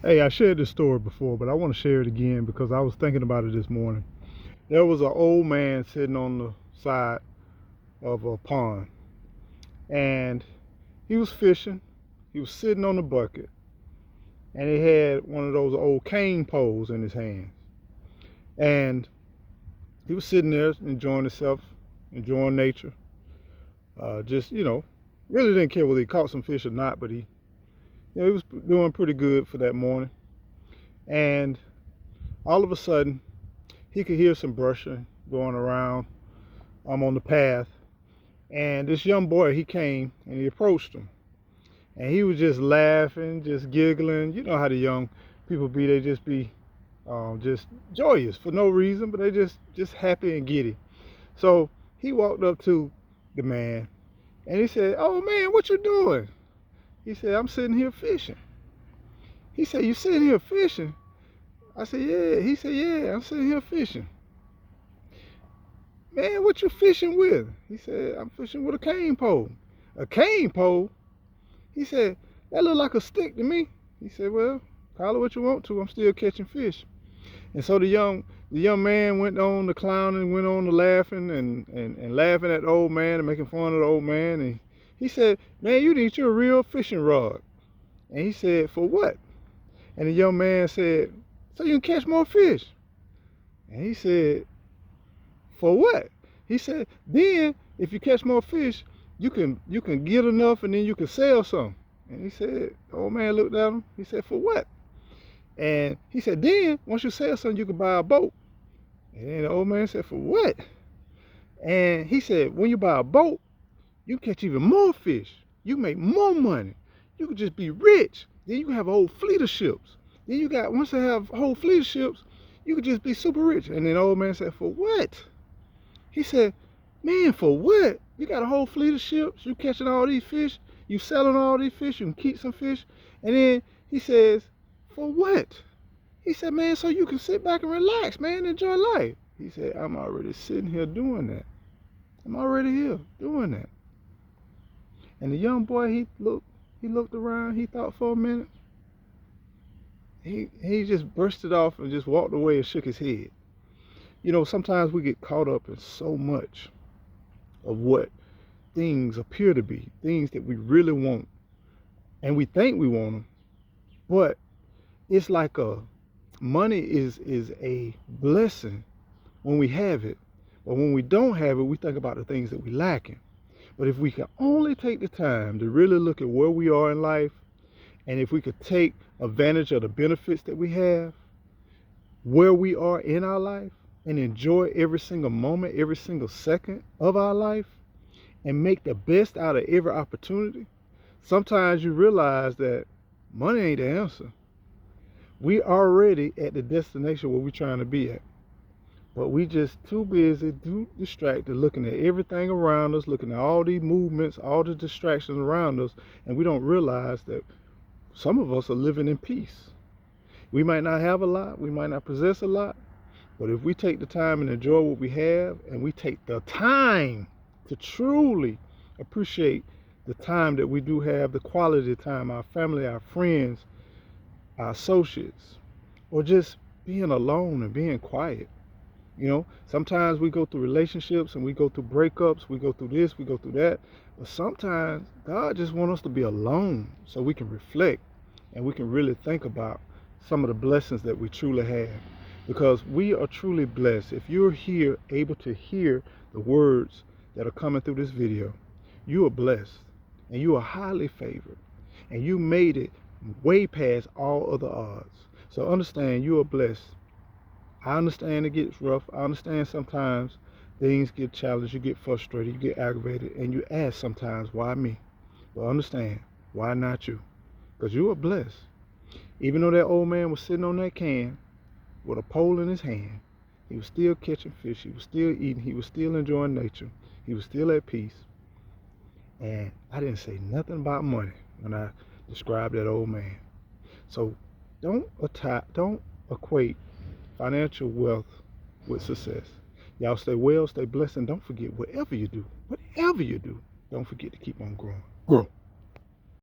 Hey, I shared this story before, but I want to share it again because I was thinking about it this morning. There was an old man sitting on the side of a pond, and he was fishing. He was sitting on the bucket, and he had one of those old cane poles in his hand. And he was sitting there enjoying himself, enjoying nature. Just, really didn't care whether he caught some fish or not, but he was doing pretty good for that morning. And all of a sudden, he could hear some brushing going around on the path. And this young boy, he came and he approached him. And he was just laughing, just giggling. You know how the young people be, they just be just joyous for no reason, but they just happy and giddy. So he walked up to the man and he said, "Oh man, what you doing?" He said, "I'm sitting here fishing." He said, "You sitting here fishing?" I said, "Yeah." He said, "Yeah, I'm sitting here fishing." "Man, what you fishing with?" He said, "I'm fishing with a cane pole." "A cane pole?" He said, "That look like a stick to me." He said, "Well, call it what you want to. I'm still catching fish." And so the young man went on to clowning, went on to laughing and laughing at the old man and making fun of the old man. And he said, "Man, you need your real fishing rod." And he said, "For what?" And the young man said, "So you can catch more fish." And he said, "For what?" He said, "Then if you catch more fish, you can get enough and then you can sell some." And he said, the old man looked at him. He said, "For what?" And he said, "Then once you sell some, you can buy a boat." And then the old man said, "For what?" And he said, "When you buy a boat, you catch even more fish. You make more money. You could just be rich. Then you can have a whole fleet of ships. Then once they have a whole fleet of ships, you could just be super rich." And then the old man said, "For what?" He said, "Man, for what? You got a whole fleet of ships. You catching all these fish. You selling all these fish. You can keep some fish." And then he says, "For what?" He said, "Man, so you can sit back and relax, man, enjoy life." He said, "I'm already sitting here doing that. I'm already here doing that." And the young boy, he looked around, he thought for a minute. He just bursted off and just walked away and shook his head. Sometimes we get caught up in so much of what things appear to be, things that we really want, and we think we want them, but it's like money is a blessing when we have it, but when we don't have it, we think about the things that we lacking. But if we can only take the time to really look at where we are in life, and if we could take advantage of the benefits that we have, where we are in our life, and enjoy every single moment, every single second of our life, and make the best out of every opportunity, sometimes you realize that money ain't the answer. We already at the destination where we're trying to be at. But we just too busy, too distracted, looking at everything around us, looking at all these movements, all the distractions around us, and we don't realize that some of us are living in peace. We might not have a lot, we might not possess a lot, but if we take the time and enjoy what we have, and we take the time to truly appreciate the time that we do have, the quality time, our family, our friends, our associates, or just being alone and being quiet. Sometimes we go through relationships and we go through breakups, we go through this, we go through that. But sometimes God just wants us to be alone so we can reflect and we can really think about some of the blessings that we truly have. Because we are truly blessed. If you're here able to hear the words that are coming through this video, you are blessed and you are highly favored and you made it way past all other odds. So understand you are blessed. I understand it gets rough. I understand sometimes things get challenged, you get frustrated, you get aggravated, and you ask sometimes, why me? But understand, why not you? Because you are blessed. Even though that old man was sitting on that can with a pole in his hand, he was still catching fish, he was still eating, he was still enjoying nature, he was still at peace. And I didn't say nothing about money when I described that old man. So don't equate financial wealth with success. Y'all stay well, stay blessed, and don't forget, whatever you do, don't forget to keep on growing. Grow.